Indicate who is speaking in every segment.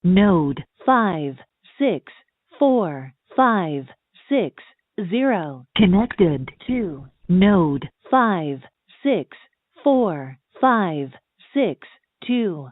Speaker 1: Node 564560 connected to Node 564562.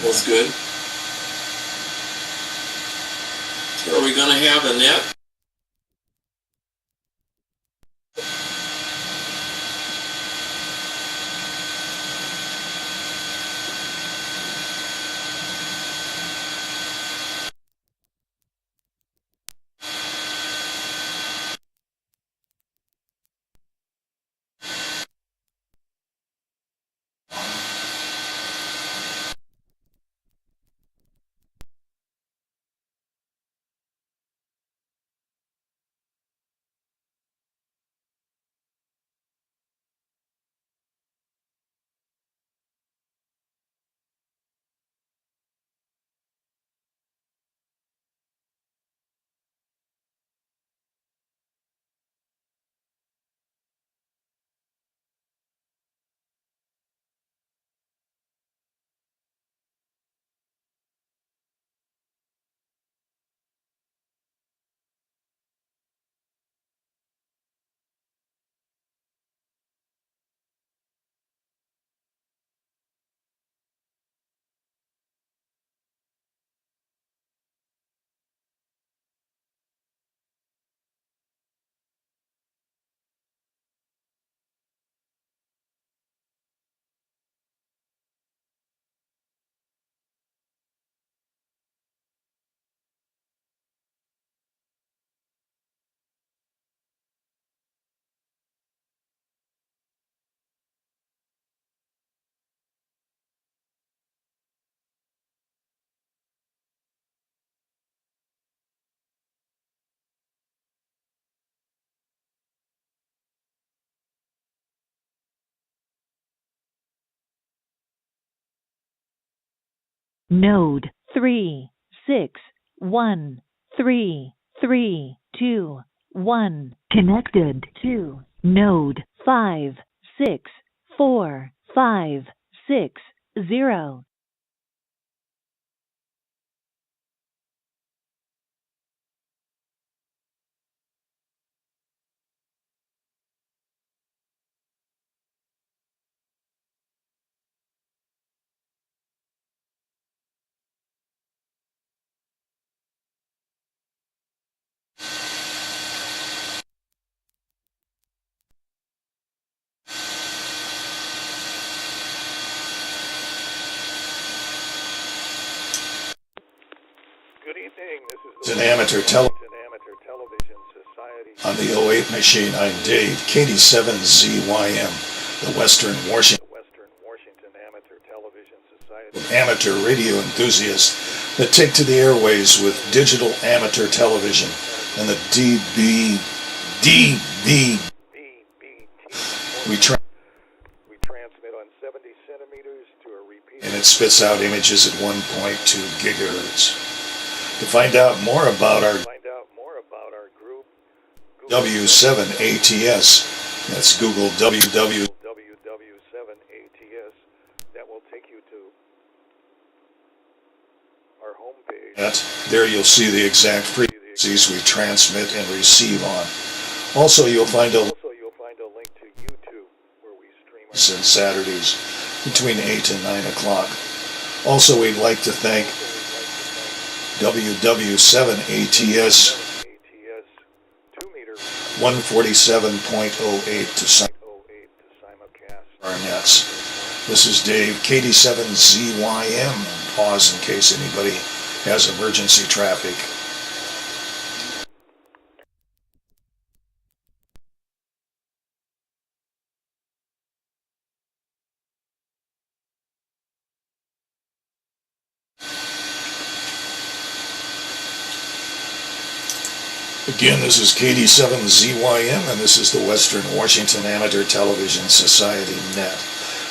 Speaker 2: Was good. So are we going to have a net?
Speaker 1: Node 361332 connected to Node 564560.
Speaker 3: It's an amateur television on the '08 machine. I'm Dave, KD7ZYM, the Western Washington amateur radio enthusiasts that take to the airways with digital amateur television and the DB. We transmit on 70 centimeters to a repeat, and it spits out images at 1.2 gigahertz. To find out more about our group, W7ATS, that's Google www.7ATS, that will take you to our homepage. There you'll see the exact frequencies we transmit and receive on. Also, you'll find a link to YouTube where we stream on Saturdays between 8 and 9 o'clock. Also, we'd like to thank WW7ATS 147.08 to simulcast our nets. This is Dave, KD7ZYM. Pause in case anybody has emergency traffic. Again, this is KD7ZYM, and this is the Western Washington Amateur Television Society Net.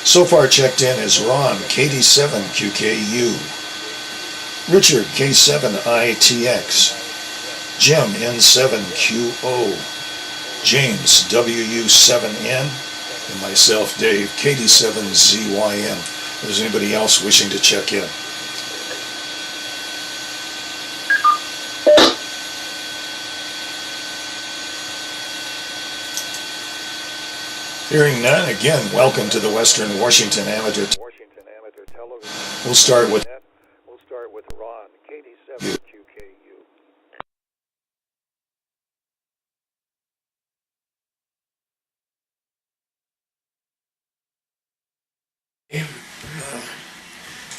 Speaker 3: So far checked in is Ron, KD7QKU, Richard, K7ITX, Jim, N7QO, James, WU7N, and myself, Dave, KD7ZYM. If there's anybody else wishing to check in. Hearing none, again, welcome to the Western Washington Amateur Television. We'll start with Ron, KD7QKU.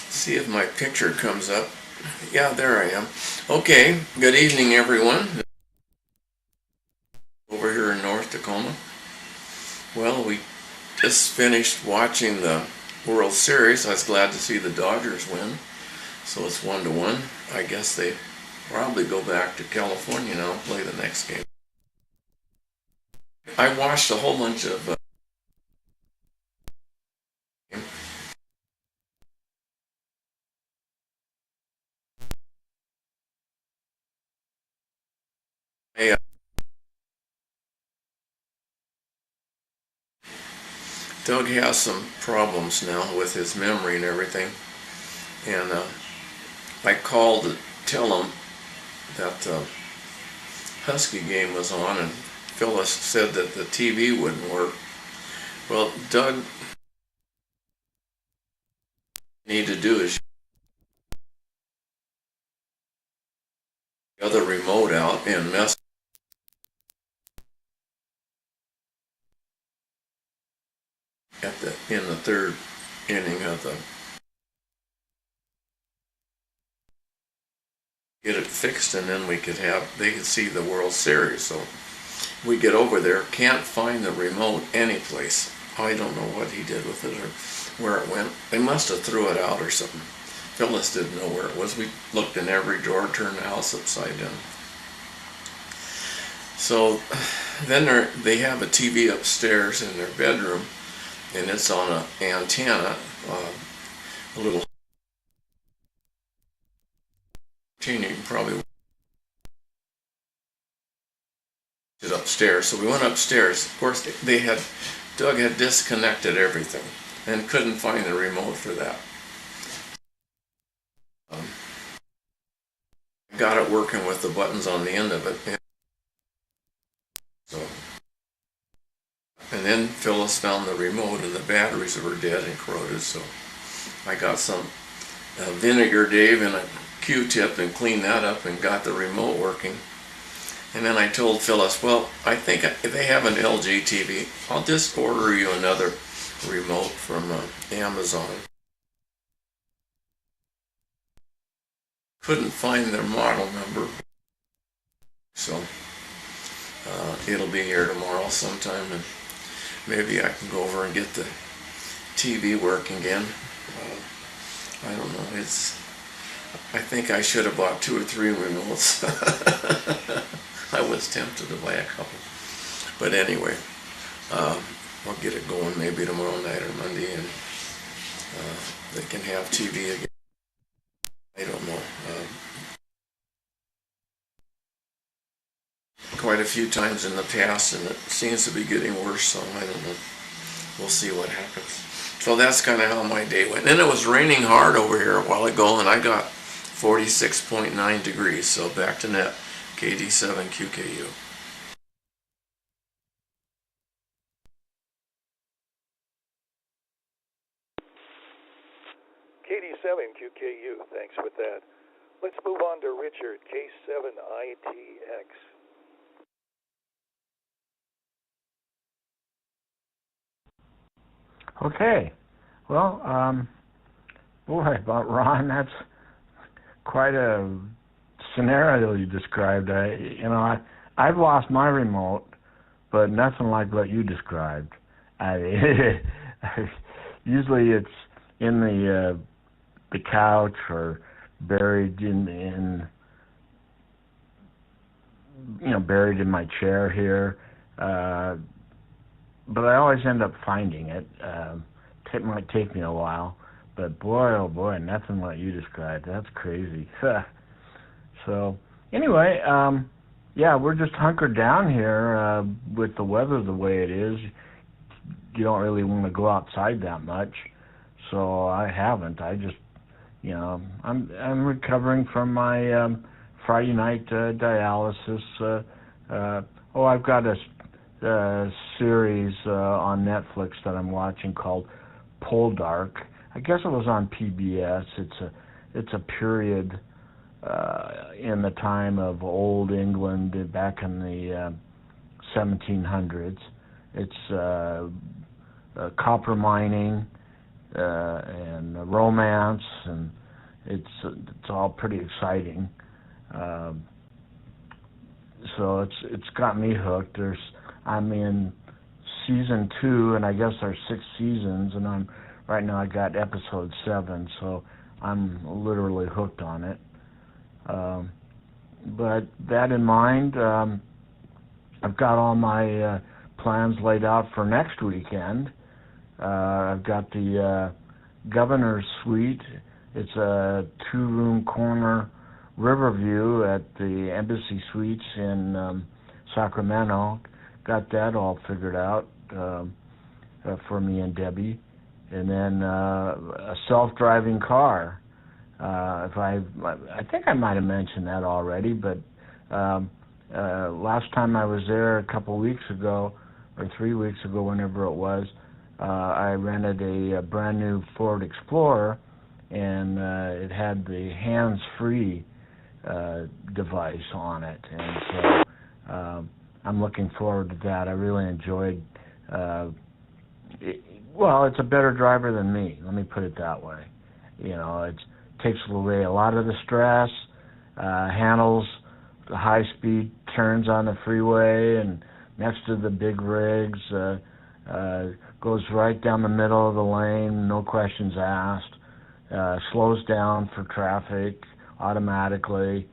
Speaker 2: See if my picture comes up. Yeah, there I am. Okay, good evening, everyone. Over here in North Tacoma. Well, we just finished watching the World Series. I was glad to see the Dodgers win. So it's 1-1. I guess they probably go back to California now and play the next game. I watched a whole bunch of Doug has some problems now with his memory and everything, and I called to tell him that Husky game was on, and Phyllis said that the TV wouldn't work. Well, Doug, need to do is the other remote out and mess in the third inning of the get it fixed, and then they could see the World Series. So we get over there, can't find the remote anyplace. I don't know what he did with it or where it went. They must have threw it out or something. Phyllis didn't know where it was. We looked in every drawer, turned the house upside down. So then they have a TV upstairs in their bedroom, and it's on an antenna, a little you can probably it upstairs. So we went upstairs. Of course, Doug had disconnected everything and couldn't find the remote for that. Got it working with the buttons on the end of it. And then Phyllis found the remote, and the batteries were dead and corroded, so I got some vinegar, Dave, and a Q-tip and cleaned that up and got the remote working. And then I told Phyllis, well, I think if they have an LG TV, I'll just order you another remote from Amazon. couldn't find their model number. So it'll be here tomorrow sometime, and maybe I can go over and get the TV working again. I don't know. I think I should have bought 2 or 3 remotes. I was tempted to buy a couple. But anyway, I'll get it going maybe tomorrow night or Monday, and they can have TV again. I don't know. Quite a few times in the past, and it seems to be getting worse, so I don't know. We'll see what happens. So that's kind of how my day went. And it was raining hard over here a while ago, and I got 46.9 degrees. So back to net, KD7QKU.
Speaker 3: KD7QKU, thanks with that. Let's move on to Richard, K7ITX.
Speaker 4: Okay. Well, boy, about Ron, that's quite a scenario you described. I've lost my remote, but nothing like what you described. Usually it's in the couch or buried buried in my chair here. But I always end up finding it. It might take me a while, but boy, oh boy, nothing like you described. That's crazy. So anyway, yeah, we're just hunkered down here with the weather the way it is. You don't really want to go outside that much, so I haven't. I just, I'm recovering from my Friday night dialysis. I've got a series on Netflix that I'm watching called Poldark. I guess it was on PBS. It's a period in the time of old England back in the 1700s. It's copper mining and romance, and it's all pretty exciting. So it's got me hooked. I'm in season 2, and I guess there's 6 seasons, and right now I got episode 7, so I'm literally hooked on it. But that in mind, I've got all my plans laid out for next weekend. I've got the Governor's Suite. It's a 2-room corner Riverview at the Embassy Suites in Sacramento. Got that all figured out for me and Debbie. And then a self-driving car. I think I might have mentioned that already, but last time I was there a couple weeks ago, or 3 weeks ago, whenever it was, I rented a brand new Ford Explorer, and it had the hands-free device on it, and so I'm looking forward to that. I really enjoyed it. Well, it's a better driver than me, let me put it that way. It takes away a lot of the stress, handles the high-speed turns on the freeway and next to the big rigs, goes right down the middle of the lane, no questions asked, slows down for traffic automatically.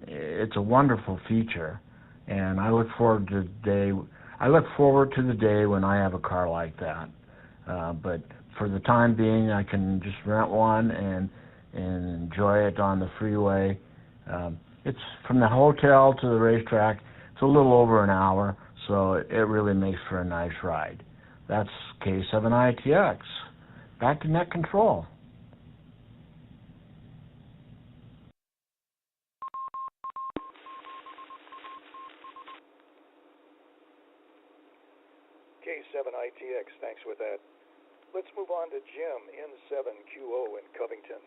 Speaker 4: It's a wonderful feature, and I look forward to the day when I have a car like that. But for the time being, I can just rent one and enjoy it on the freeway. It's from the hotel to the racetrack. It's a little over an hour, so it really makes for a nice ride. That's K7ITX. Back to net control.
Speaker 3: K7ITX, thanks with that. Let's move on to Jim, N7QO in Covington.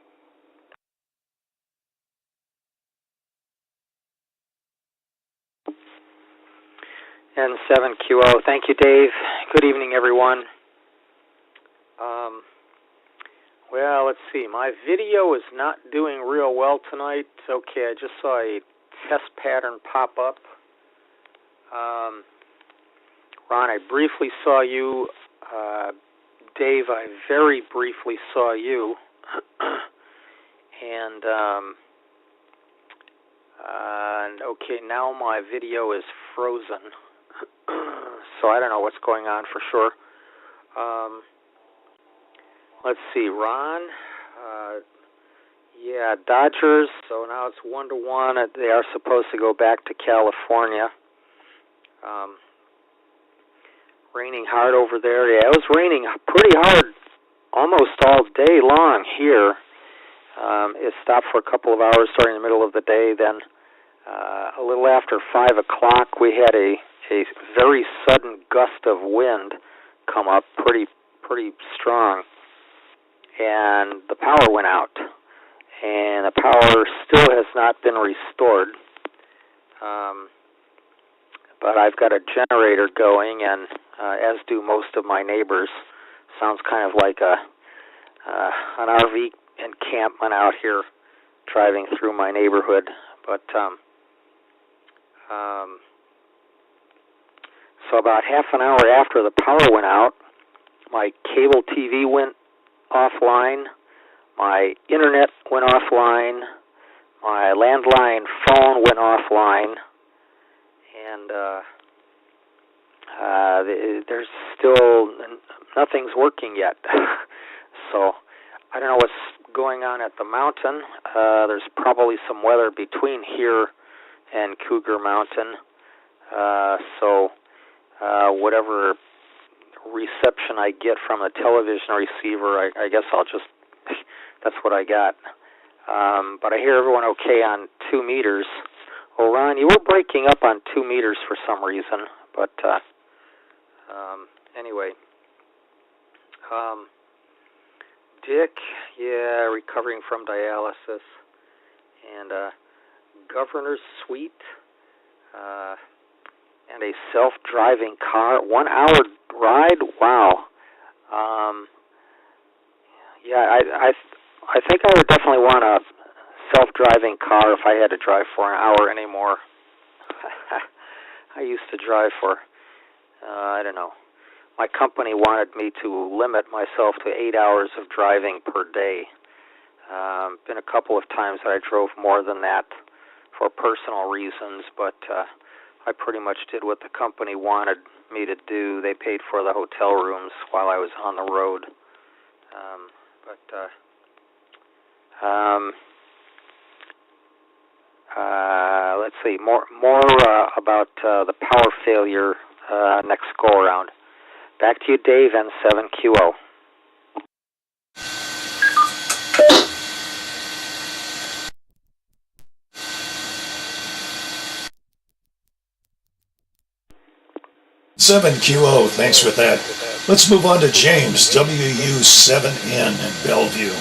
Speaker 5: N7QO. Thank you, Dave. Good evening, everyone. Well, let's see. My video is not doing real well tonight. Okay, I just saw a test pattern pop up. Ron, I briefly saw you. Dave, I very briefly saw you. And okay, now my video is frozen. So I don't know what's going on for sure. Let's see, Ron. Yeah, Dodgers. So now it's 1-1. They are supposed to go back to California. Raining hard over there. Yeah, it was raining pretty hard almost all day long here. It stopped for a couple of hours during the middle of the day. Then a little after 5 o'clock, we had a very sudden gust of wind come up, pretty strong, and the power went out. And the power still has not been restored. But I've got a generator going, and as do most of my neighbors. Sounds kind of like an RV encampment out here driving through my neighborhood. But so about half an hour after the power went out, my cable TV went offline, my internet went offline, my landline phone went offline, and there's still nothing's working yet. So I don't know what's going on at the mountain. There's probably some weather between here and Cougar Mountain. So whatever reception I get from the television receiver, I guess I'll just, that's what I got. But I hear everyone okay on 2 meters. Well, Ron, you were breaking up on 2 meters for some reason, but anyway. Dick, yeah, recovering from dialysis. And Governor's Suite, and a self-driving car, 1 hour ride. Wow. Yeah, I think I would definitely want a self-driving car if I had to drive for an hour anymore. I used to drive for, I don't know. My company wanted me to limit myself to 8 hours of driving per day. Been a couple of times that I drove more than that for personal reasons, but I pretty much did what the company wanted me to do. They paid for the hotel rooms while I was on the road. Let's see, more about the power failure next go-around. Back to you, Dave, N7QO.
Speaker 3: N7QO, thanks for that. Let's move on to James, WU7N in Bellevue.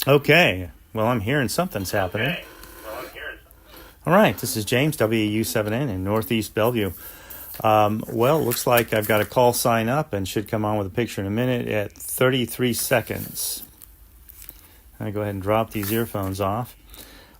Speaker 6: Okay, well, I'm hearing something's happening. All right, this is James, WU7N in Northeast Bellevue. Well, looks like I've got a call sign up and should come on with a picture in a minute at 33 seconds. I go ahead and drop these earphones off.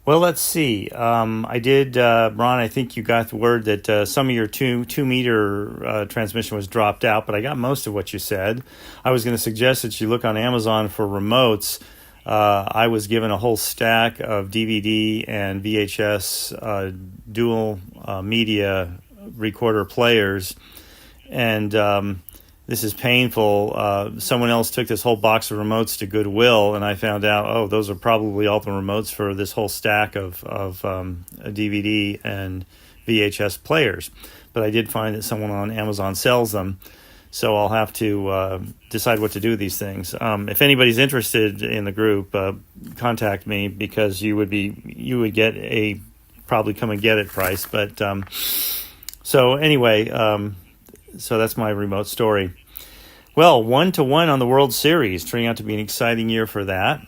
Speaker 6: Well, let's see. I did, Ron, I think you got the word that some of your two meter transmission was dropped out, but I got most of what you said. I was going to suggest that you look on Amazon for remotes. I was given a whole stack of DVD and VHS dual media recorder players, and this is painful. Someone else took this whole box of remotes to Goodwill, and I found out, those are probably all the remotes for this whole stack of DVD and VHS players. But I did find that someone on Amazon sells them. So I'll have to decide what to do with these things. If anybody's interested in the group, contact me, because you would get a probably come and get it price. But so anyway, so that's my remote story. Well, 1-1 on the World Series, turning out to be an exciting year for that.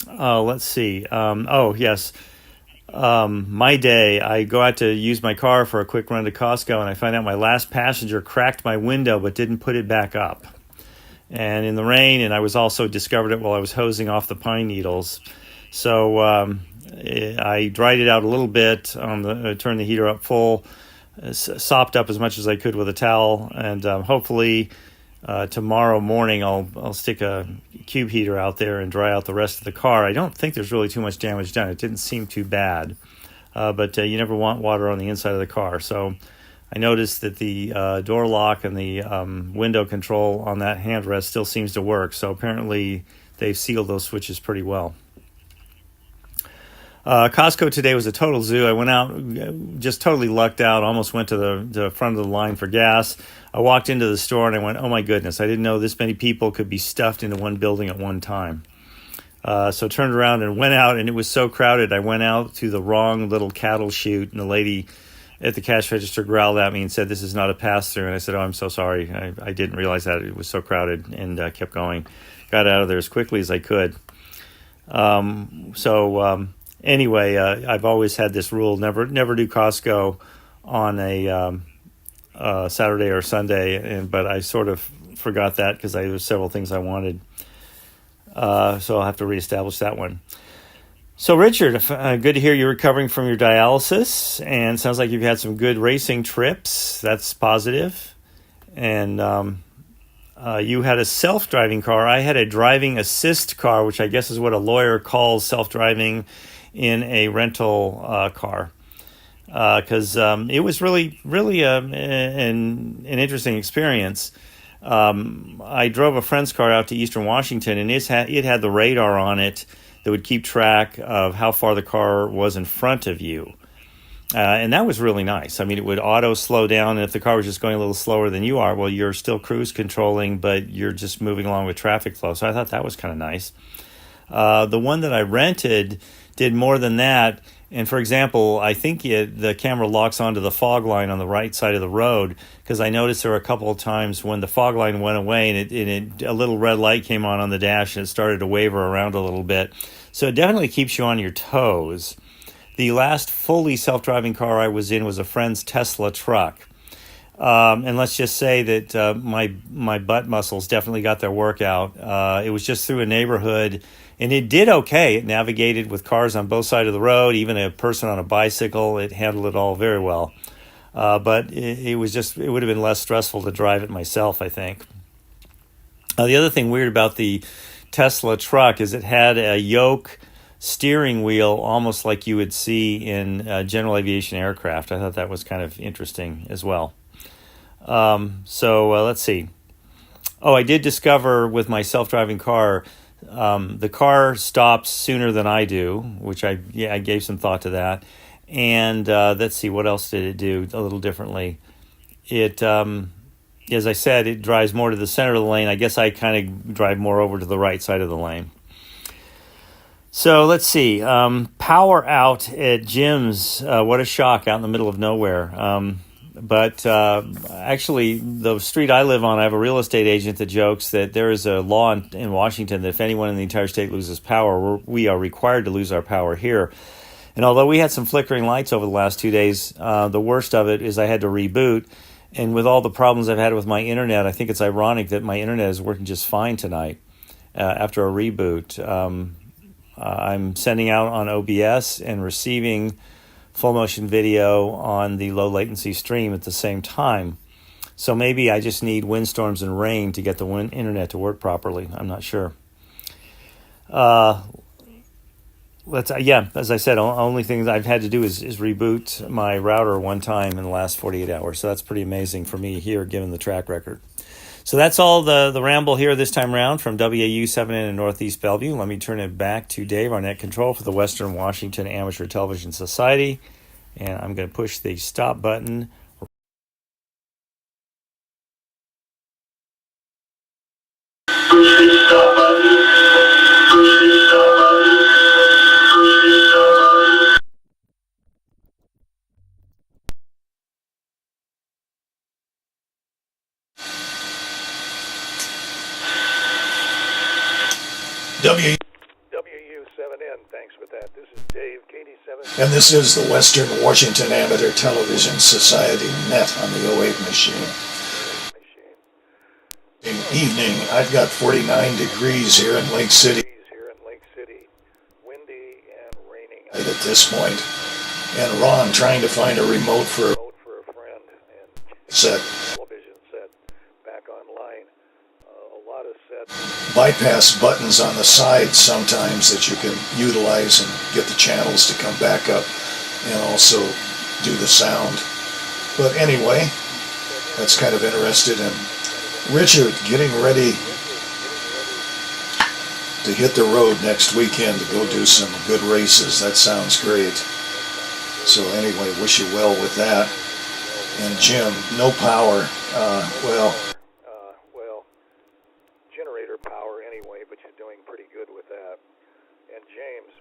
Speaker 6: Let's see. Yes. My day, I go out to use my car for a quick run to Costco, and I find out my last passenger cracked my window but didn't put it back up. And in the rain, and I was also discovered it while I was hosing off the pine needles. So I dried it out a little bit, turned the heater up full, sopped up as much as I could with a towel, and hopefully tomorrow morning I'll stick a cube heater out there and dry out the rest of the car. I don't think there's really too much damage done. It didn't seem too bad, but you never want water on the inside of the car. So I noticed that the door lock and the window control on that handrest still seems to work. So apparently they've sealed those switches pretty well. Costco today was a total zoo. I went out, just totally lucked out, almost went to the front of the line for gas. I walked into the store and I went, oh my goodness, I didn't know this many people could be stuffed into one building at one time. So turned around and went out, and it was so crowded. I went out to the wrong little cattle chute, and the lady at the cash register growled at me and said, this is not a pass-through. And I said, oh, I'm so sorry. I didn't realize that it was so crowded, and kept going. Got out of there as quickly as I could. Anyway, I've always had this rule: never do Costco on a Saturday or Sunday, but I sort of forgot that because there were several things I wanted. So I'll have to reestablish that one. So Richard, good to hear you're recovering from your dialysis, and sounds like you've had some good racing trips. That's positive. And you had a self-driving car. I had a driving assist car, which I guess is what a lawyer calls self-driving in a rental car, because it was really an interesting experience. I drove a friend's car out to Eastern Washington, and it had the radar on it that would keep track of how far the car was in front of you. And that was really nice. I mean, it would auto slow down, and if the car was just going a little slower than you are, well, you're still cruise controlling, but you're just moving along with traffic flow. So I thought that was kind of nice. The one that I rented did more than that. And for example, I think the camera locks onto the fog line on the right side of the road, because I noticed there were a couple of times when the fog line went away and a little red light came on the dash, and it started to waver around a little bit. So it definitely keeps you on your toes. The last fully self-driving car I was in was a friend's Tesla truck. And let's just say that my butt muscles definitely got their workout. It was just through a neighborhood, and it did okay. It navigated with cars on both sides of the road, even a person on a bicycle. It handled it all very well. But it would have been less stressful to drive it myself, I think. The other thing weird about the Tesla truck is it had a yoke steering wheel almost like you would see in general aviation aircraft. I thought that was kind of interesting as well. Let's see. Oh, I did discover with my self-driving car, the car stops sooner than I do, which I gave some thought to that. And let's see, what else did it do a little differently? It, as I said, it drives more to the center of the lane. I guess I kind of drive more over to the right side of the lane. So let's see. Power out at Jim's. What a shock, out in the middle of nowhere. But actually, the street I live on, I have a real estate agent that jokes that there is a law in Washington that if anyone in the entire state loses power, we are required to lose our power here. And although we had some flickering lights over the last 2 days, the worst of it is I had to reboot. And with all the problems I've had with my internet, I think it's ironic that my internet is working just fine tonight after a reboot. I'm sending out on OBS and receiving full motion video on the low latency stream at the same time. So maybe I just need windstorms and rain to get the internet to work properly. I'm not sure. As I said, only thing that I've had to do is reboot my router one time in the last 48 hours. So that's pretty amazing for me here, given the track record. So that's all the ramble here this time around from WAU7N in Northeast Bellevue. Let me turn it back to Dave, our net control for the Western Washington Amateur Television Society. And I'm going to push the stop button
Speaker 3: And this is the Western Washington Amateur Television Society Net on the 08 machine. In evening, I've got 49 degrees here in Lake City. Windy and raining at this point. And Ron trying to find a remote for a friend and set. Television set back online. A lot of sets. Bypass buttons on the side sometimes that you can utilize and get the channels to come back up and also do the sound. But anyway, that's kind of interested in Richard getting ready to hit the road next weekend to go do some good races. That sounds great. So anyway, wish you well with that. And Jim, no power. Well, generator power anyway, but you're doing pretty good with that. And James,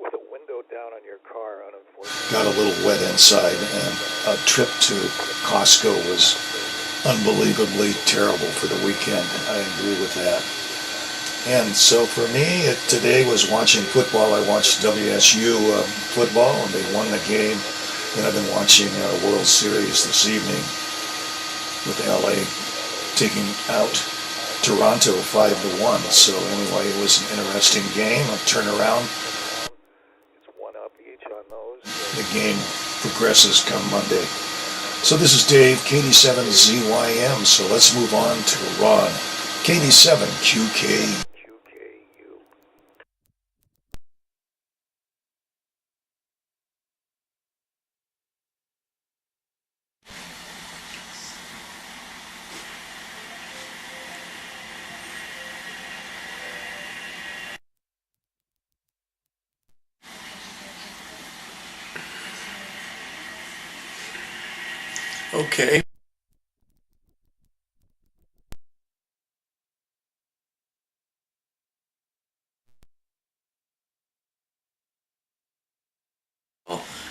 Speaker 3: with a window down on your car, unfortunately, got a little wet inside, and a trip to Costco was unbelievably terrible for the weekend. I agree with that. And so for me, today was watching football. I watched WSU football, and they won the game. And I've been watching World Series this evening with LA taking out Toronto 5-1. So anyway, it was an interesting game. A turnaround. It's 1-up each on those. The game progresses come Monday. So this is Dave, KD7ZYM. So let's move on to Ron, KD7QK.
Speaker 2: Okay.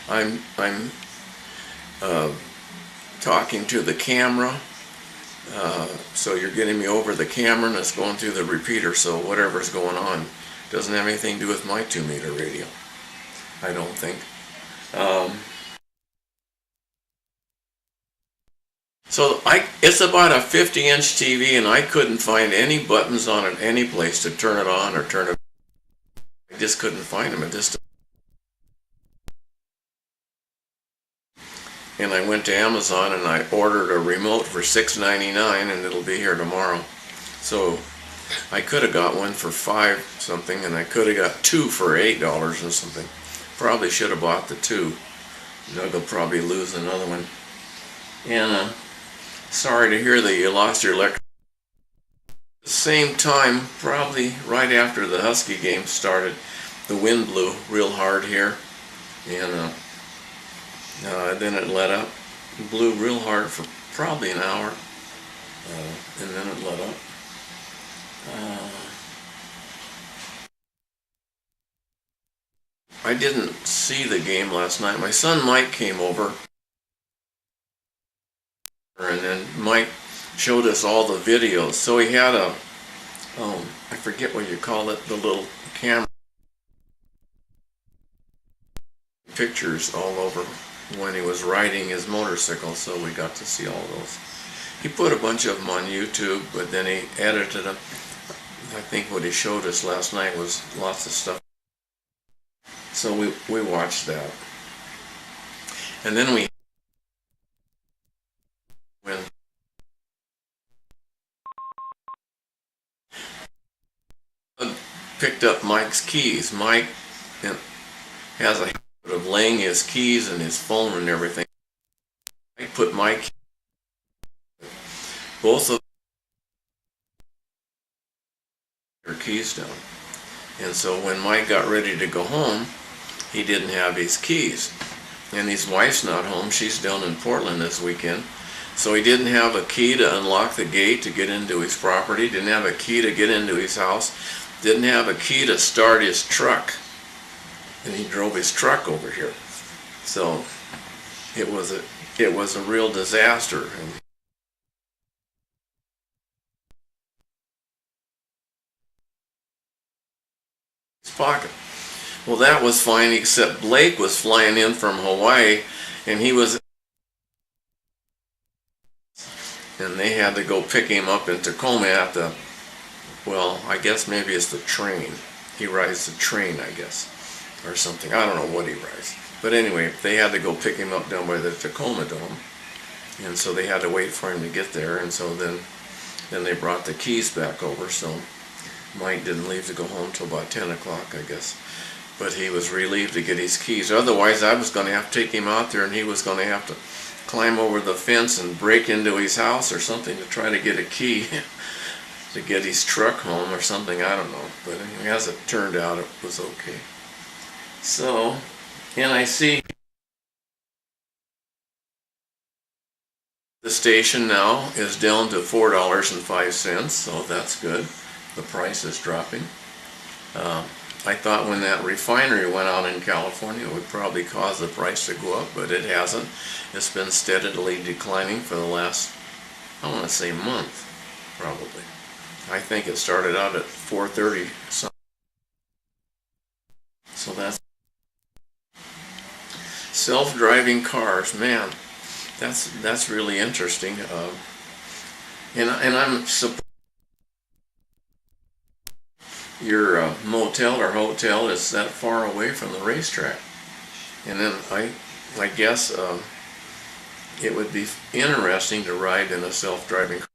Speaker 2: I'm talking to the camera, so you're getting me over the camera and it's going through the repeater, so whatever's going on doesn't have anything to do with my 2-meter radio, I don't think. So it's about a 50-inch TV, and I couldn't find any buttons on it any place to turn it on or turn it. I just couldn't find them. And I went to Amazon and I ordered a remote for $6.99, and it'll be here tomorrow. So I could have got one for $5 something, and I could have got two for $8 and something. Probably should have bought the two. Doug will probably lose another one. And sorry to hear that you lost your electric. At the same time, probably right after the Husky game started, the wind blew real hard here, and then it let up. It blew real hard for probably an hour, and then it let up. I didn't see the game last night. My son Mike came over, and then Mike showed us all the videos. So he had I forget what you call it, the little camera pictures all over when he was riding his motorcycle, so we got to see all those. He put a bunch of them on YouTube, but then he edited them. I think what he showed us last night was lots of stuff. So we watched that. And then we picked up Mike's keys. Mike has a habit of laying his keys and his phone and everything. I put my keys, both of their keys down. And so when Mike got ready to go home, he didn't have his keys. And his wife's not home. She's down in Portland this weekend. So he didn't have a key to unlock the gate to get into his property, didn't have a key to get into his house, didn't have a key to start his truck. And he drove his truck over here. So it was a real disaster. And his pocket. Well, that was fine, except Blake was flying in from Hawaii, and they had to go pick him up in Tacoma at the, well, I guess maybe it's the train. He rides the train, I guess, or something. I don't know what he rides. But anyway, they had to go pick him up down by the Tacoma Dome, and so they had to wait for him to get there, and so then they brought the keys back over, so Mike didn't leave to go home till about 10 o'clock, I guess. But he was relieved to get his keys. Otherwise, I was going to have to take him out there, and he was going to have to climb over the fence and break into his house or something to try to get a key to get his truck home or something. I don't know. But anyway, as it turned out, it was okay. So, and I see the station now is down to $4.05, so that's good. The price is dropping. I thought when that refinery went out in California, it would probably cause the price to go up, but it hasn't. It's been steadily declining for the last, I want to say, month, probably. I think it started out at 4.30 something. So that's self-driving cars, man. That's really interesting. And I'm surprised. Your motel or hotel is that far away from the racetrack, and then I guess it would be interesting to ride in a self-driving car.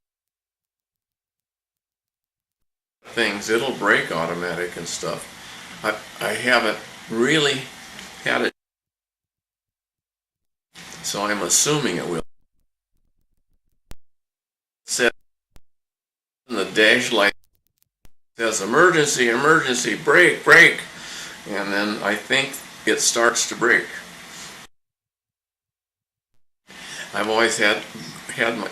Speaker 2: Things, it'll brake automatic and stuff. I haven't really had it, so I'm assuming it will. Set in the dash light says emergency, emergency, brake, brake, and then I think it starts to brake. I've always had my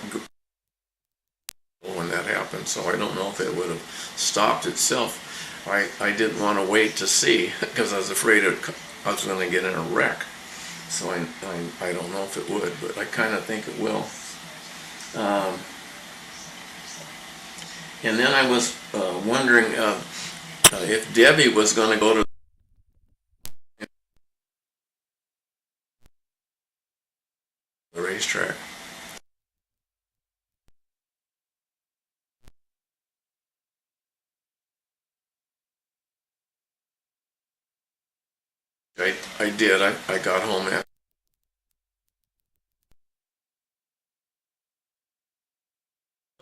Speaker 2: when that happened, so I don't know if it would have stopped itself. I didn't want to wait to see because I was afraid I was going to get in a wreck. So I don't know if it would, but I kind of think it will. And then I was wondering if Debbie was going to go to the racetrack. I did. I got home at.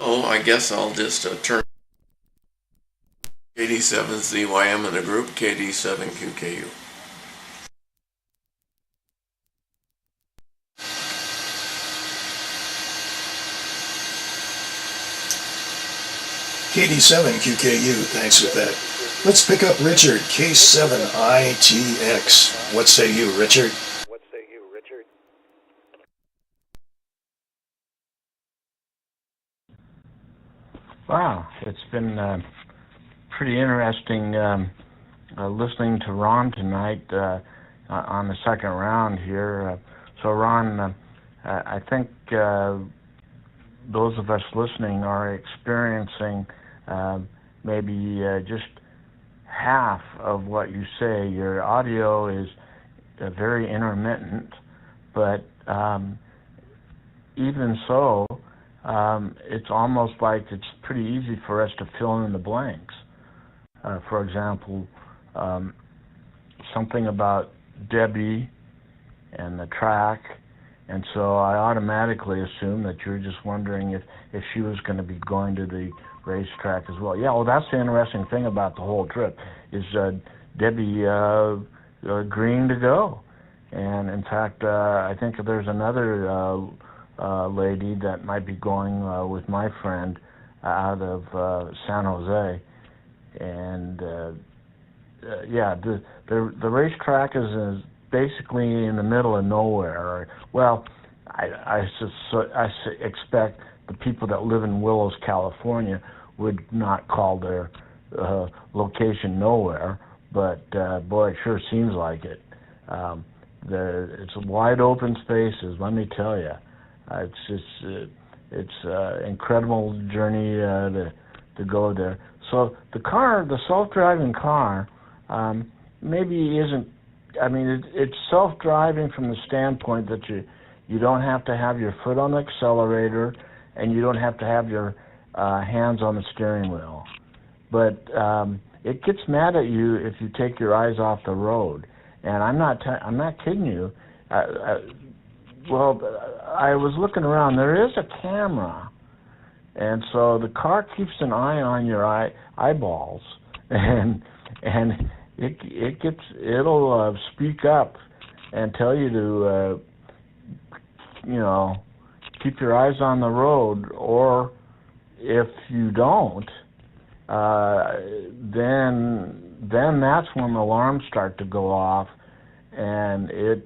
Speaker 2: Oh, I guess I'll just turn KD7ZYM in the group, KD7QKU.
Speaker 3: KD7QKU, thanks for that. Let's pick up Richard, K7ITX. What say you, Richard?
Speaker 4: Wow, it's been pretty interesting listening to Ron tonight on the second round here. So Ron, I think those of us listening are experiencing maybe just half of what you say. Your audio is very intermittent, but even so, it's almost like it's pretty easy for us to fill in the blanks. For example, something about Debbie and the track, and so I automatically assume that you're just wondering if she was going to be going to the racetrack as well. Yeah, well, that's the interesting thing about the whole trip, is Debbie agreeing to go. And in fact, I think there's another lady that might be going with my friend out of San Jose. And yeah, the racetrack is basically in the middle of nowhere. Well, I expect the people that live in Willows, California, would not call their location nowhere, but boy, it sure seems like it. It's wide open spaces, let me tell you. It's an incredible journey to go there. So the self-driving car, maybe isn't. I mean, it's self-driving from the standpoint that you don't have to have your foot on the accelerator, and you don't have to have your hands on the steering wheel. But it gets mad at you if you take your eyes off the road. And I'm not kidding you. Well, I was looking around. There is a camera, and so the car keeps an eye on your eyeballs, and it'll speak up and tell you to keep your eyes on the road, or if you don't, then that's when the alarms start to go off, and it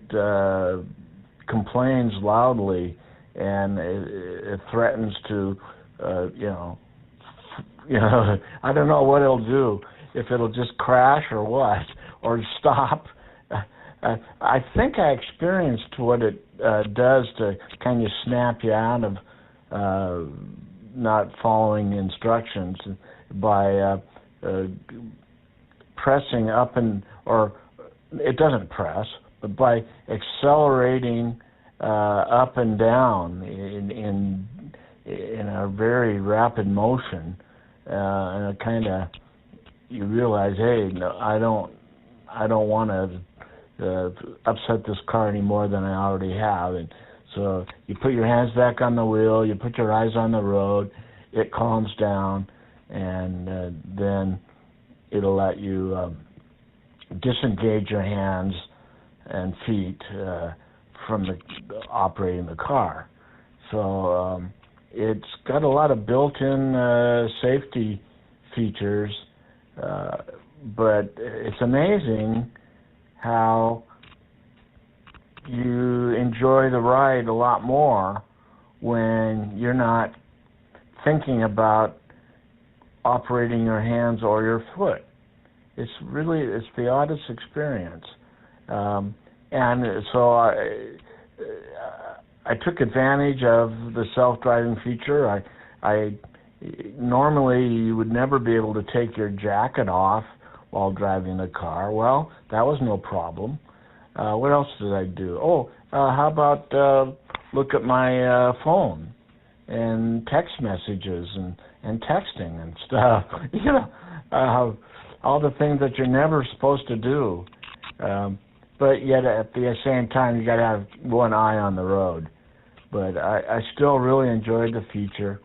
Speaker 4: complains loudly, and it threatens to, I don't know what it'll do, if it'll just crash or what, or stop. I think I experienced what it does to kind of snap you out of not following instructions by pressing up or it doesn't press, but by accelerating up and down in a very rapid motion, and it kind of, you realize, hey, no, I don't want to upset this car any more than I already have. And so you put your hands back on the wheel, you put your eyes on the road, it calms down, and then it'll let you disengage your hands and feet from operating the car. So it's got a lot of built-in safety features, but it's amazing how you enjoy the ride a lot more when you're not thinking about operating your hands or your foot. It's the oddest experience. And so I took advantage of the self-driving feature. I normally you would never be able to take your jacket off while driving the car. Well, that was no problem. What else did I do? How about look at my phone and text messages and texting and stuff. All the things that you're never supposed to do. But yet at the same time, you got to have one eye on the road. But I still really enjoyed the feature.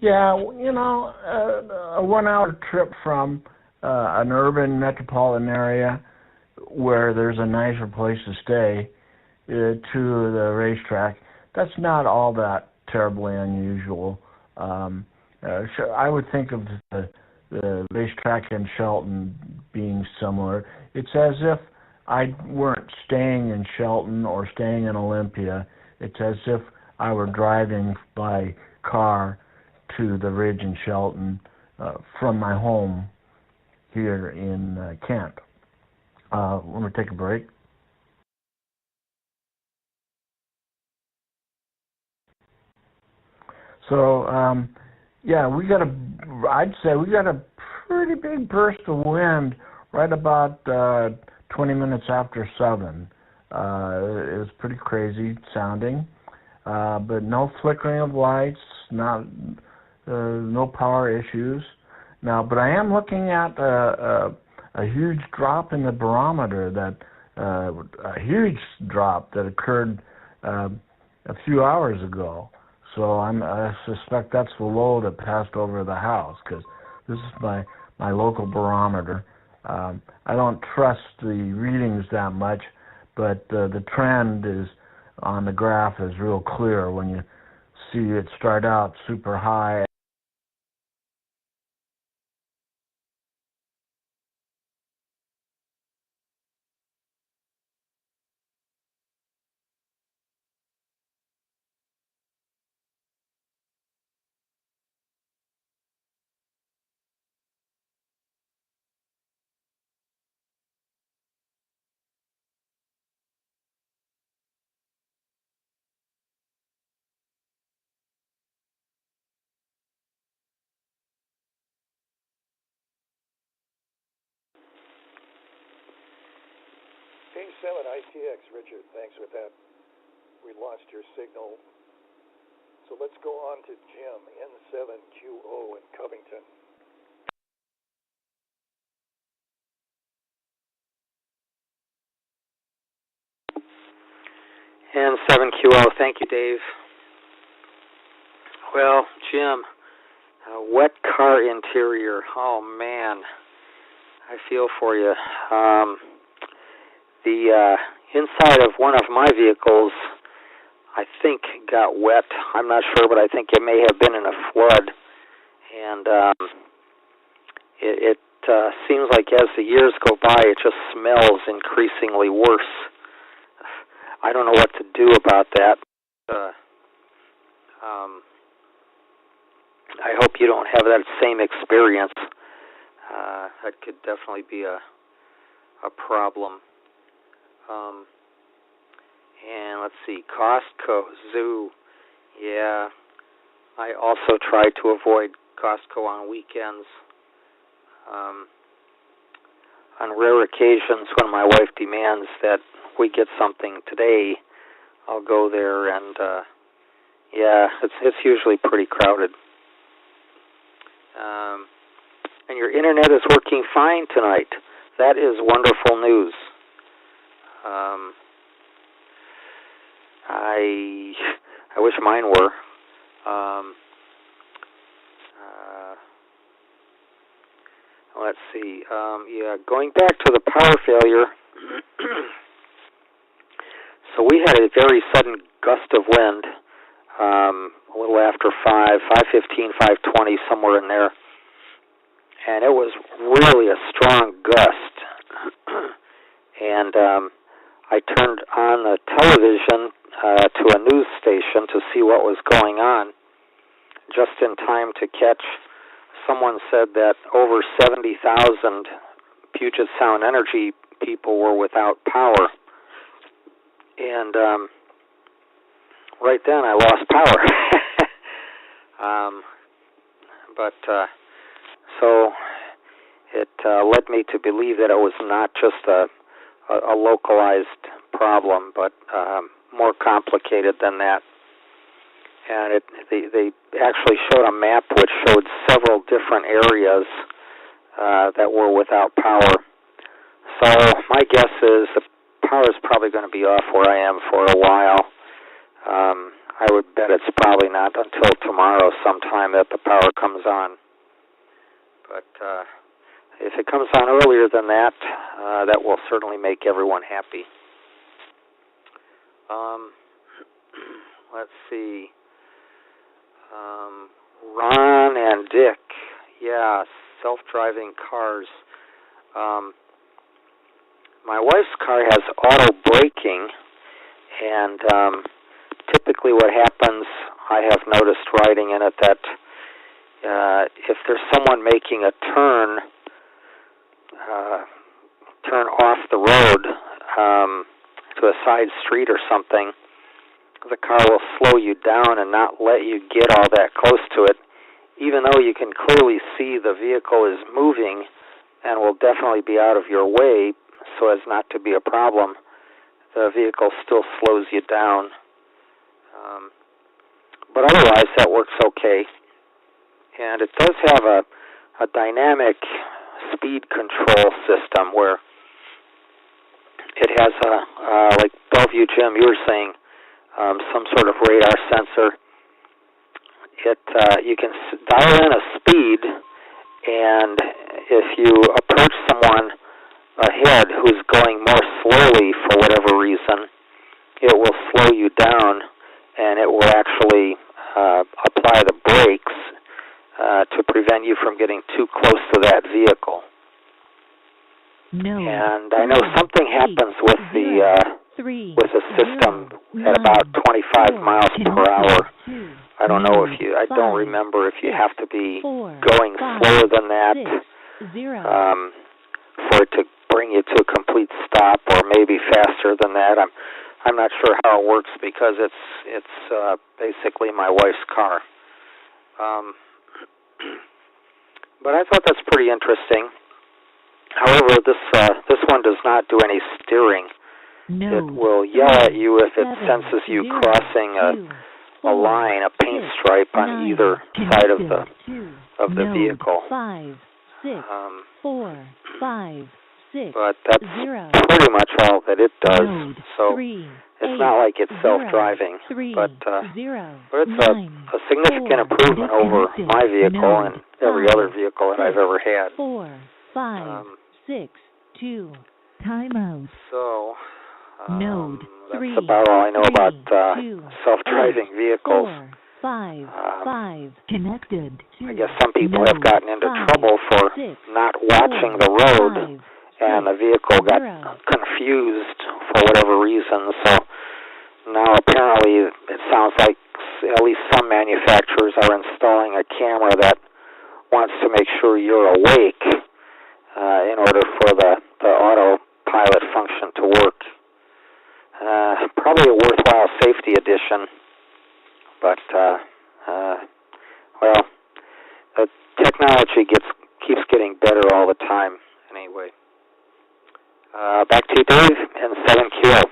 Speaker 4: Yeah, a 1 hour trip from an urban metropolitan area where there's a nicer place to stay to the racetrack, that's not all that terribly unusual. I would think of the racetrack in Shelton being similar. It's as if I weren't staying in Shelton or staying in Olympia. It's as if I were driving by car to the Ridge in Shelton from my home here in Kent. Let me take a break. So, I'd say we got a pretty big burst of wind right about 20 minutes after 7. It was pretty crazy sounding, but no flickering of lights, no power issues. Now, but I am looking at a huge drop in the barometer, a huge drop that occurred a few hours ago. So I suspect that's the low that passed over the house, because this is my local barometer. I don't trust the readings that much, but the trend is on the graph is real clear when you see it start out super high
Speaker 3: K7 ITX, Richard. Thanks with that. We lost your signal. So let's go on to Jim, N7QO in Covington.
Speaker 5: N7QO, thank you, Dave. Well, Jim, wet car interior. Oh, man, I feel for you. The inside of one of my vehicles, I think, got wet. I'm not sure, but I think it may have been in a flood. And it seems like as the years go by, it just smells increasingly worse. I don't know what to do about that. I hope you don't have that same experience. That could definitely be a problem. And let's see, Costco, Zoo. Yeah, I also try to avoid Costco on weekends. On rare occasions when my wife demands that we get something today, I'll go there, and yeah, it's usually pretty crowded. And your internet is working fine tonight. That is wonderful news. I wish mine were. Let's see. Yeah, going back to the power failure. So we had a very sudden gust of wind, a little after 5:15, 5:20, somewhere in there. And it was really a strong gust. And I turned on the television to a news station to see what was going on, just in time to catch. Someone said that over 70,000 Puget Sound Energy people were without power. And right then I lost power. So it led me to believe that it was not just a localized problem, but more complicated than that. And they actually showed a map which showed several different areas that were without power. So my guess is the power is probably going to be off where I am for a while. I would bet it's probably not until tomorrow sometime that the power comes on. But if it comes on earlier than that, that will certainly make everyone happy. Let's see. Ron and Dick. Yeah, self-driving cars. My wife's car has auto braking, and typically what happens, I have noticed riding in it, that if there's someone making a turn off the road to a side street or something, the car will slow you down and not let you get all that close to it, even though you can clearly see the vehicle is moving and will definitely be out of your way so as not to be a problem. The vehicle still slows you down. But otherwise, that works okay. And it does have a dynamic speed control system where it has like Bellevue Jim, you were saying, some sort of radar sensor. You can dial in a speed, and if you approach someone ahead who's going more slowly for whatever reason, it will slow you down, and it will actually apply the brakes to prevent you from getting too close to that vehicle.
Speaker 1: No.
Speaker 5: And I know something happens with the system at about 25 miles per hour. I don't know if you, I don't remember if you have to be going slower than that for it to bring you to a complete stop, or maybe faster than that. I'm not sure how it works because it's basically my wife's car. But I thought that's pretty interesting. However, this one does not do any steering.
Speaker 1: Node
Speaker 5: it will yell at you if it
Speaker 1: 7,
Speaker 5: senses you
Speaker 1: 0,
Speaker 5: crossing
Speaker 1: 2,
Speaker 5: a
Speaker 1: 4,
Speaker 5: line, a paint
Speaker 1: 6,
Speaker 5: stripe on
Speaker 1: 9,
Speaker 5: either side of
Speaker 1: connected to
Speaker 5: the
Speaker 1: node
Speaker 5: vehicle.
Speaker 1: 5, 6,
Speaker 5: Um,
Speaker 1: 4, 5, 6,
Speaker 5: but that's
Speaker 1: 0,
Speaker 5: pretty much all that it does.
Speaker 1: node
Speaker 5: So
Speaker 1: 3,
Speaker 5: it's
Speaker 1: 8,
Speaker 5: not like it's
Speaker 1: 0,
Speaker 5: self-driving,
Speaker 1: 3,
Speaker 5: but
Speaker 1: 0,
Speaker 5: it's
Speaker 1: 9,
Speaker 5: a significant
Speaker 1: 4,
Speaker 5: improvement over
Speaker 1: disconnected.
Speaker 5: my vehicle
Speaker 1: Node
Speaker 5: and every
Speaker 1: 5,
Speaker 5: other vehicle that I've
Speaker 1: 6,
Speaker 5: ever had.
Speaker 1: 4, 5, 6, 2, timeout.
Speaker 5: So
Speaker 1: Node
Speaker 5: that's
Speaker 1: 3,
Speaker 5: about all I know
Speaker 1: 3,
Speaker 5: about
Speaker 1: 2,
Speaker 5: self-driving
Speaker 1: 8,
Speaker 5: vehicles.
Speaker 1: 4, 5, 5, connected.
Speaker 5: I guess some people have
Speaker 1: Node
Speaker 5: gotten into
Speaker 1: 5,
Speaker 5: trouble for
Speaker 1: 6,
Speaker 5: not watching
Speaker 1: 4,
Speaker 5: the road,
Speaker 1: 5,
Speaker 5: and the
Speaker 1: 6,
Speaker 5: vehicle got
Speaker 1: 0.
Speaker 5: confused for whatever reason. So now apparently it sounds like at least some manufacturers are installing a camera that wants to make sure you're awake in order for the autopilot function to work. Probably a worthwhile safety addition, but well, the technology keeps getting better all the time. Anyway, back to you, Dave, and 7QO.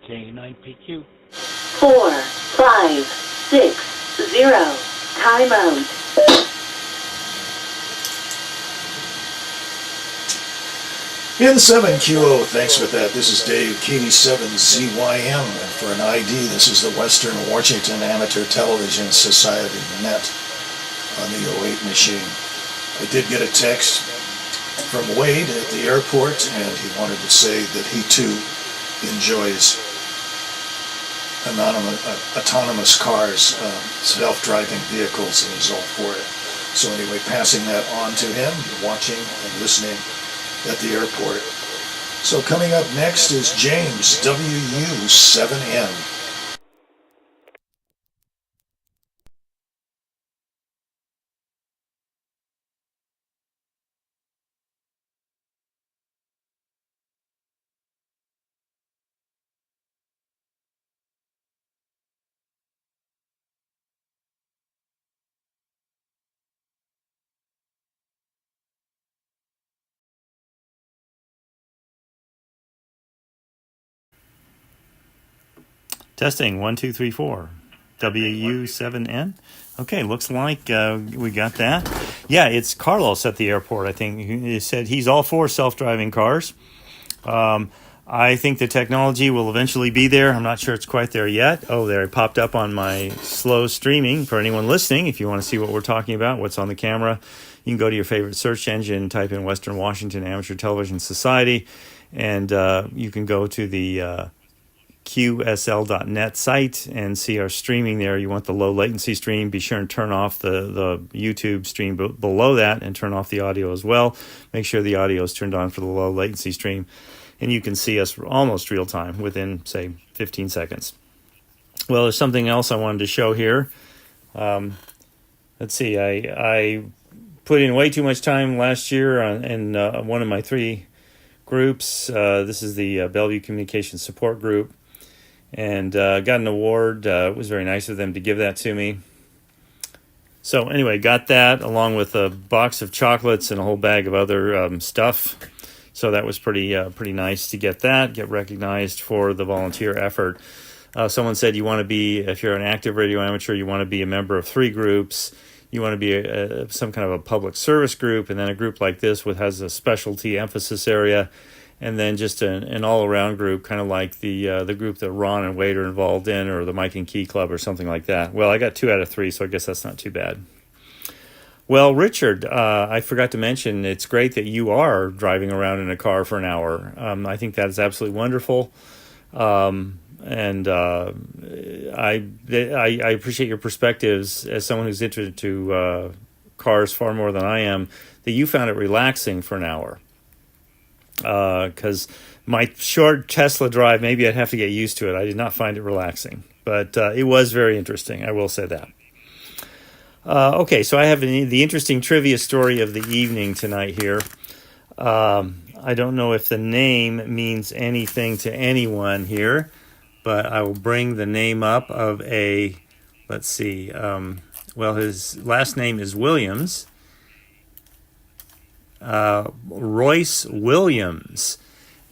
Speaker 7: K9PQ.
Speaker 8: 4, 5, 6, 0. Timeout.
Speaker 3: In 7QO, thanks for that. This is Dave, KD7ZYM, and for an ID, this is the Western Washington Amateur Television Society Net on the 08 machine. I did get a text from Wade at the airport, and he wanted to say that he too enjoys autonomous cars, self-driving vehicles, and he's all for it. So anyway, passing that on to him, watching and listening at the airport. So coming up next is James, WU7N.
Speaker 6: Testing 1 2 3 4. WU7N. Okay, looks like we got that. Yeah, it's Carlos at the airport. I think he said he's all for self-driving cars. I think the technology will eventually be there. I'm not sure it's quite there yet. Oh, there it popped up on my slow streaming. For anyone listening, if you want to see what we're talking about, what's on the camera, you can go to your favorite search engine, type in Western Washington Amateur Television Society, and you can go to the QSL.net site and see our streaming there. You want the low latency stream, be sure and turn off the YouTube stream below that and turn off the audio as well. Make sure the audio is turned on for the low latency stream, and you can see us almost real time within, say, 15 seconds. Well, there's something else I wanted to show here. Let's see, I put in way too much time last year in one of my 3 groups. This is the Bellevue Communications Support Group, and got an award. It was very nice of them to give that to me. So anyway, got that along with a box of chocolates and a whole bag of other stuff. So that was pretty nice to get recognized for the volunteer effort. Someone said you want to be, if you're an active radio amateur, you want to be a member of 3 groups. You want to be some kind of a public service group, and then a group like this has a specialty emphasis area, and then just an all-around group, kind of like the group that Ron and Wade are involved in, or the Mike and Key Club or something like that. Well, I got 2 out of 3, so I guess that's not too bad. Well, Richard, I forgot to mention, it's great that you are driving around in a car for an hour. I think that is absolutely wonderful. And I appreciate your perspectives as someone who's interested to cars far more than I am, that you found it relaxing for an hour. Because my short Tesla drive, maybe I'd have to get used to it. I did not find it relaxing, but it was very interesting. I will say that. Okay, so I have the interesting trivia story of the evening tonight here. I don't know if the name means anything to anyone here, but I will bring the name up of let's see, well, his last name is Williams, Royce Williams.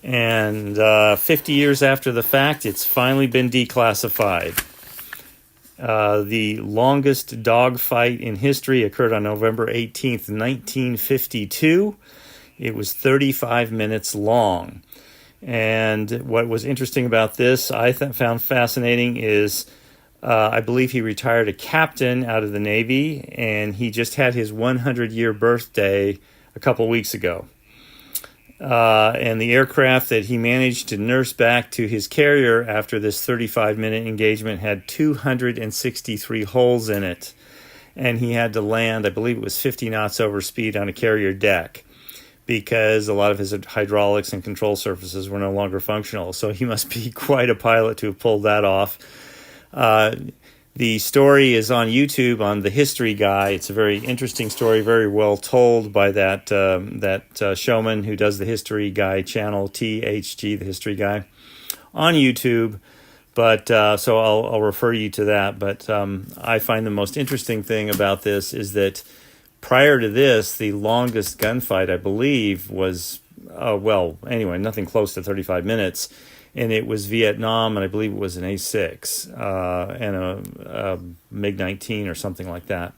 Speaker 6: And 50 years after the fact, it's finally been declassified. The longest dogfight in history occurred on November 18th, 1952. It was 35 minutes long. And what was interesting about this, I found fascinating, is I believe he retired a captain out of the Navy, and he just had his 100-year birthday a couple weeks ago. And the aircraft that he managed to nurse back to his carrier after this 35-minute engagement had 263 holes in it. And he had to land, I believe it was 50 knots over speed on a carrier deck, because a lot of his hydraulics and control surfaces were no longer functional. So he must be quite a pilot to have pulled that off. The story is on YouTube on The History Guy. It's a very interesting story, very well told by that showman who does the History Guy channel, THG, The History Guy, on YouTube. But so I'll refer you to that. But I find the most interesting thing about this is that prior to this, the longest gunfight, I believe, was, nothing close to 35 minutes. And it was Vietnam, and I believe it was an A-6 and a MiG-19 or something like that.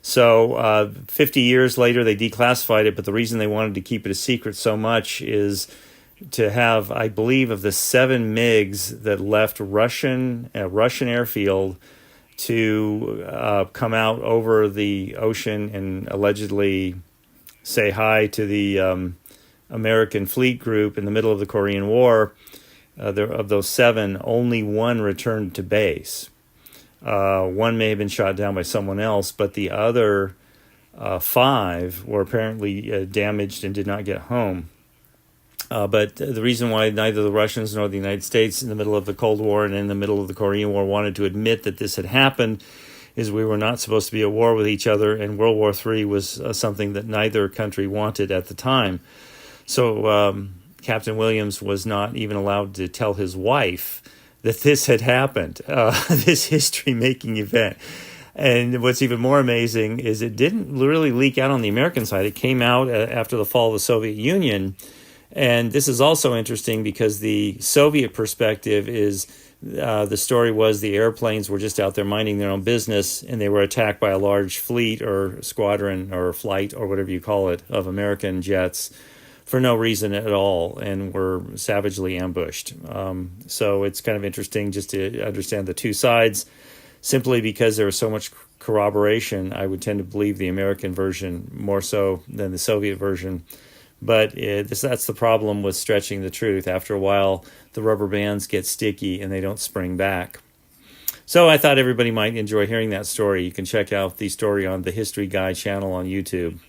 Speaker 6: So 50 years later, they declassified it, but the reason they wanted to keep it a secret so much is to have, I believe, of the 7 MiGs that left a Russian airfield to come out over the ocean and allegedly say hi to the American fleet group in the middle of the Korean War. Of those 7, only 1 returned to base. 1 may have been shot down by someone else, but the other 5 were apparently damaged and did not get home. But the reason why neither the Russians nor the United States in the middle of the Cold War and in the middle of the Korean War wanted to admit that this had happened is we were not supposed to be at war with each other, and World War III was something that neither country wanted at the time. So Captain Williams was not even allowed to tell his wife that this had happened, this history-making event. And what's even more amazing is it didn't really leak out on the American side. It came out after the fall of the Soviet Union. And this is also interesting because the Soviet perspective is the story was the airplanes were just out there minding their own business, and they were attacked by a large fleet or squadron or flight or whatever you call it of American jets for no reason at all, and were savagely ambushed. So it's kind of interesting just to understand the two sides. Simply because there was so much corroboration, I would tend to believe the American version more so than the Soviet version. But that's the problem with stretching the truth. After a while, the rubber bands get sticky and they don't spring back. So I thought everybody might enjoy hearing that story. You can check out the story on the History Guy channel on YouTube.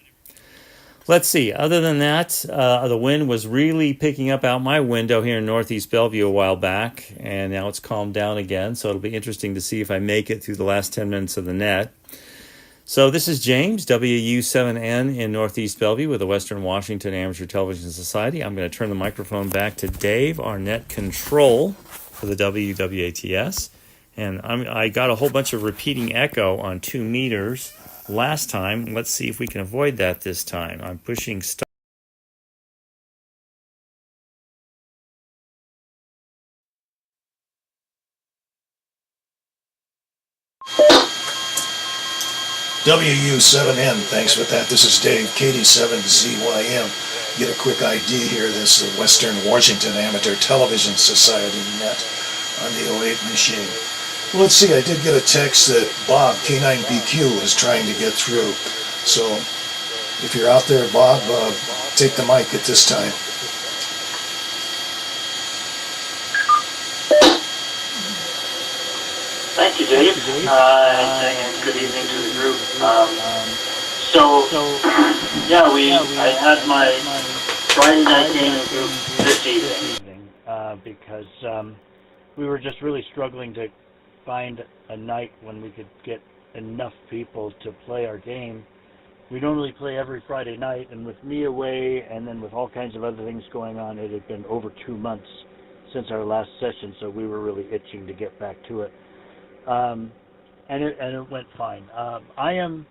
Speaker 6: Let's see. Other than that, the wind was really picking up out my window here in Northeast Bellevue a while back, and now it's calmed down again, so it'll be interesting to see if I make it through the last 10 minutes of the net. So this is James, WU7N in Northeast Bellevue with the Western Washington Amateur Television Society. I'm going to turn the microphone back to Dave, our net control for the WWATS. And I got a whole bunch of repeating echo on 2 meters last time. Let's see if we can avoid that this time. I'm pushing start.
Speaker 3: WU7N, thanks for that. This is Dave, KD7ZYM. Get a quick ID here. This is the Western Washington Amateur Television Society net on the 08 machine. Well, let's see, I did get a text that Bob, K9BQ, is trying to get through. So if you're out there, Bob, take the mic at this time.
Speaker 9: Thank you, Dave. And good evening to the group. I had my Friday night gaming group this evening.
Speaker 7: Because we were just really struggling to find a night when we could get enough people to play our game. We normally play every Friday night, and with me away and then with all kinds of other things going on, it had been over 2 months since our last session, so we were really itching to get back to it. And it went fine. I am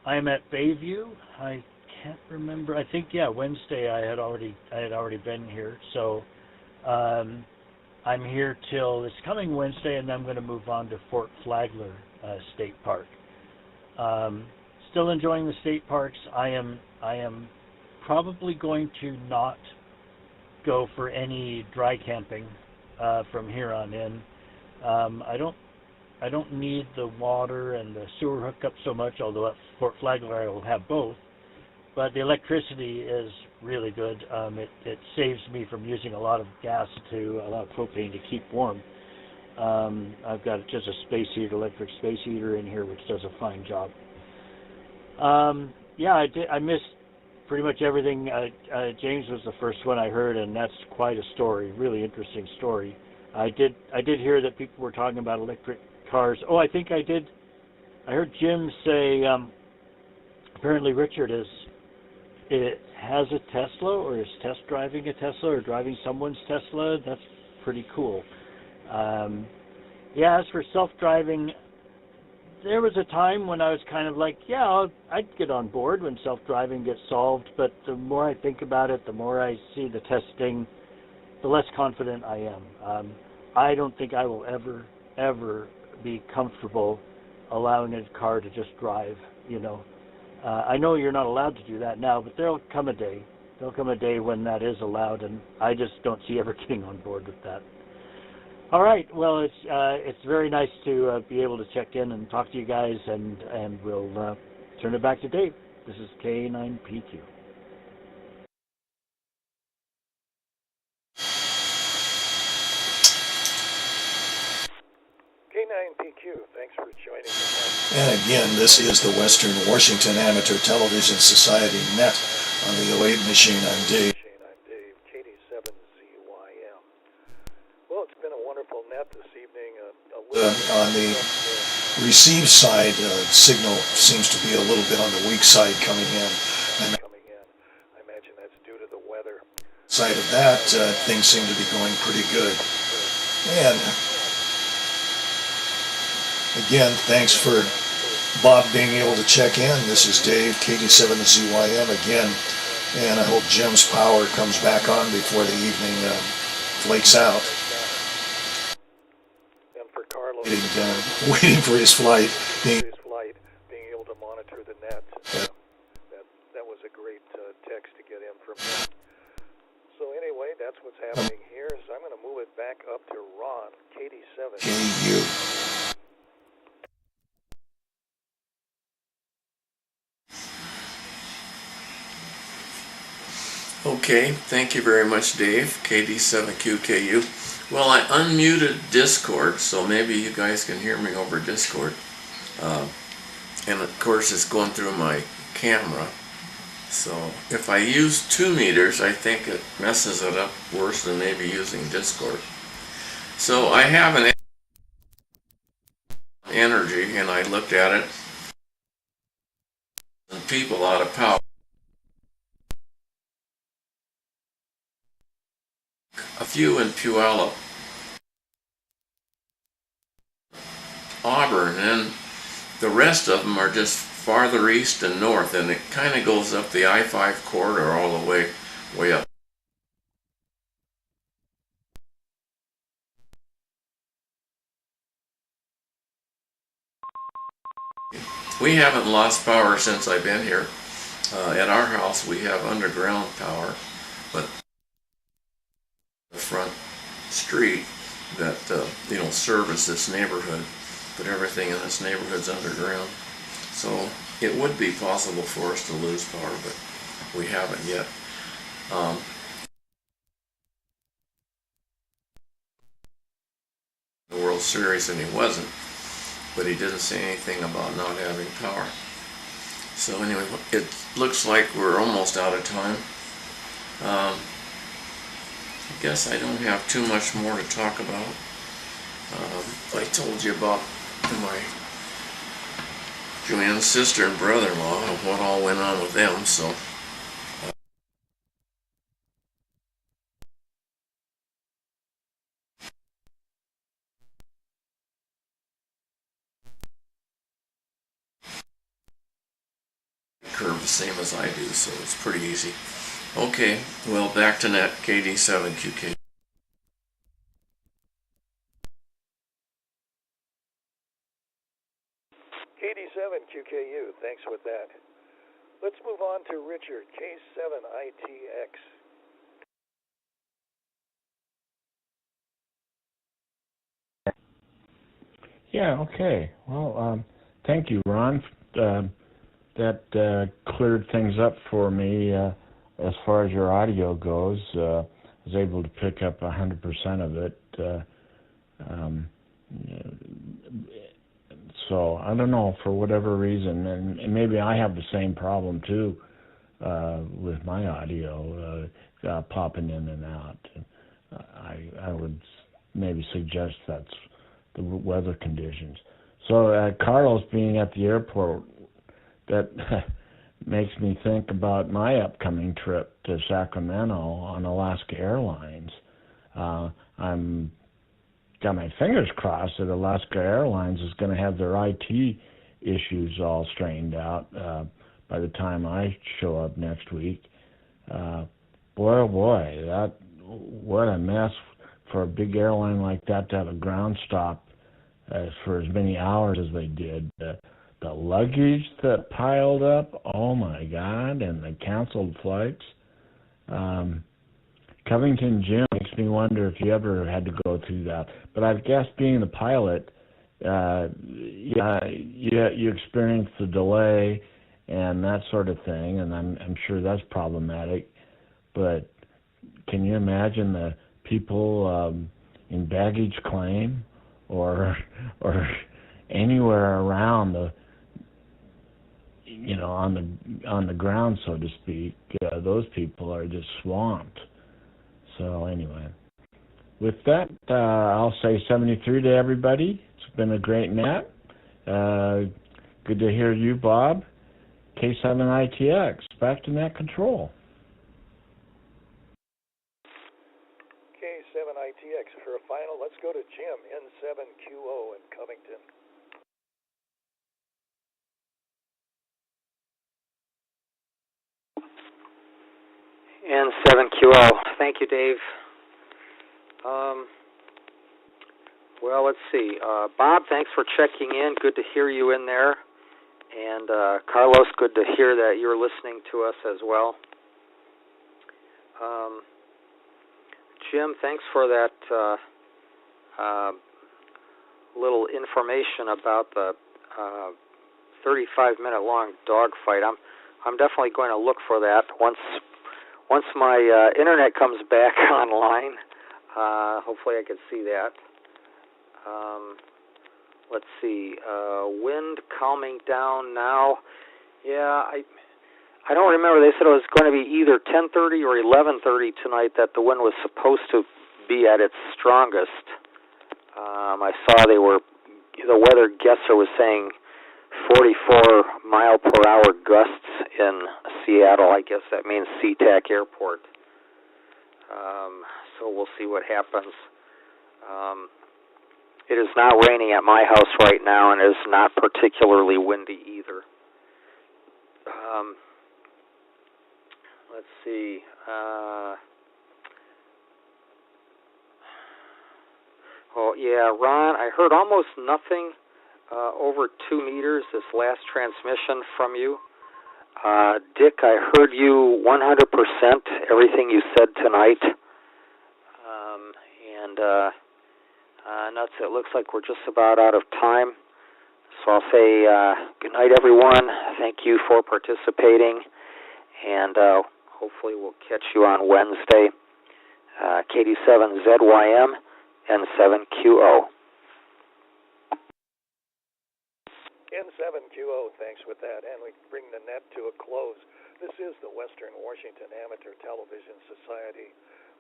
Speaker 7: at Bayview. I can't remember. I think Wednesday I had already been here. So I'm here till this coming Wednesday, and then I'm going to move on to Fort Flagler State Park. Still enjoying the state parks. I am probably going to not go for any dry camping from here on in. I don't need the water and the sewer hookup so much, although at Fort Flagler I will have both. But the electricity is really good. It saves me from using a lot of gas a lot of propane to keep warm. I've got just a electric space heater in here, which does a fine job. I missed pretty much everything. James was the first one I heard, and that's quite a story, really interesting story. I did hear that people were talking about electric cars. Oh, I think I did. I heard Jim say apparently Richard has a Tesla, or is test driving a Tesla, or driving someone's Tesla. That's pretty cool. As for self-driving, there was a time when I was kind of like, I'd get on board when self-driving gets solved, but the more I think about it, the more I see the testing, the less confident I am. I don't think I will ever be comfortable allowing a car to just drive, I know you're not allowed to do that now, but there'll come a day when that is allowed, and I just don't see ever getting on board with that. All right, well, it's very nice to be able to check in and talk to you guys, and we'll turn it back to Dave. This is K9PQ.
Speaker 3: K9PQ, thanks for joining us. And again, this is the Western Washington Amateur Television Society Net on the 08 machine. I'm Dave. KD7ZYM. Well, it's been a wonderful net this evening. On the receive side, signal seems to be a little bit on the weak side coming in. I imagine that's due to the weather. Side of that, things seem to be going pretty good. And again, thanks for Bob being able to check in. This is Dave, KD7ZYM again, and I hope Jim's power comes back on before the evening flakes out. And for Carlos, waiting for his flight, being able to monitor the net. That was a great text to get in from him. So anyway, that's what's happening here. So I'm going to move it back up to Ron, KD7. KU.
Speaker 2: Okay, thank you very much, Dave, KD7QKU. Well, I unmuted Discord, so maybe you guys can hear me over Discord. And of course, it's going through my camera. So if I use 2 meters, I think it messes it up worse than maybe using Discord. So I have an energy, and I looked at it, and people out of power. A few in Puyallup, Auburn, and the rest of them are just farther east and north, and it kind of goes up the I-5 corridor all the way up. We haven't lost power since I've been here. At our house we have underground power, but the front street that service this neighborhood, but everything in this neighborhood's underground. So it would be possible for us to lose power, but we haven't yet. The World Series, and he wasn't, but he didn't say anything about not having power. So anyway, it looks like we're almost out of time. I guess I don't have too much more to talk about. I told you about my Joanne's sister and brother-in-law and what all went on with them, so curve the same as I do, so it's pretty easy. Okay, well, back to net, KD7QK.
Speaker 3: KD7QKU, thanks with that. Let's move on to Richard, K7ITX.
Speaker 4: Yeah, okay. Well, thank you, Ron. That cleared things up for me as far as your audio goes. I was able to pick up 100% of it. So I don't know, for whatever reason, and maybe I have the same problem too with my audio popping in and out. I would maybe suggest that's the weather conditions. So Carlos being at the airport, that makes me think about my upcoming trip to Sacramento on Alaska Airlines. I'm got my fingers crossed that Alaska Airlines is going to have their IT issues all straightened out by the time I show up next week. Boy, oh boy, what a mess for a big airline like that to have a ground stop for as many hours as they did. The luggage that piled up, oh my God, and the canceled flights. Covington Jim makes me wonder if you ever had to go through that. But I guess being the pilot, you experience the delay and that sort of thing, and I'm sure that's problematic. But can you imagine the people in baggage claim or anywhere around the on the ground, so to speak? Those people are just swamped. So anyway, with that, I'll say 73 to everybody. It's been a great net. Good to hear you, Bob. K7ITX, back to net control.
Speaker 3: K7ITX for a final. Let's go to Jim, N7QO in Covington.
Speaker 5: N7QO. Thank you, Dave. Well, let's see. Bob, thanks for checking in. Good to hear you in there. And Carlos, good to hear that you're listening to us as well. Jim, thanks for that little information about the 35-minute long dogfight. I'm definitely going to look for that once my internet comes back online. Hopefully I can see that. Let's see. Wind calming down now. Yeah, I don't remember. They said it was going to be either 10:30 or 11:30 tonight that the wind was supposed to be at its strongest. I saw the weather guesser was saying 44 mile per hour gusts in Seattle. I guess that means SeaTac Airport. So we'll see what happens. It is not raining at my house right now, and it is not particularly windy either. Let's see. Oh, yeah, Ron, I heard almost nothing over 2 meters this last transmission from you. Dick, I heard you 100%, everything you said tonight. Nuts, it looks like we're just about out of time. So I'll say good night, everyone. Thank you for participating. And hopefully we'll catch you on Wednesday. KD7ZYM N7QO.
Speaker 3: N7QO, thanks with that. And we bring the net to a close. This is the Western Washington Amateur Television Society,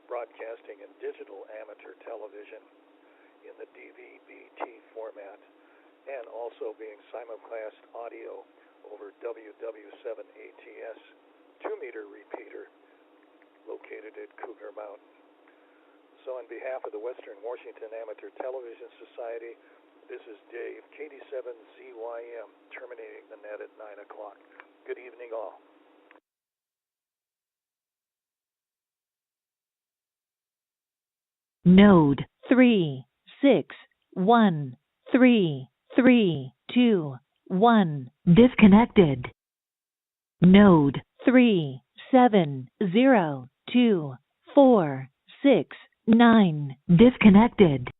Speaker 3: broadcasting in digital amateur television in the DVB-T format, and also being simulcast audio over WW7ATS 2-meter repeater located at Cougar Mountain. So on behalf of the Western Washington Amateur Television Society, this is Dave, KD7ZYM, terminating the net at 9 o'clock.
Speaker 10: Good evening, all.
Speaker 1: Node 3613321 disconnected. Node 3702469 disconnected.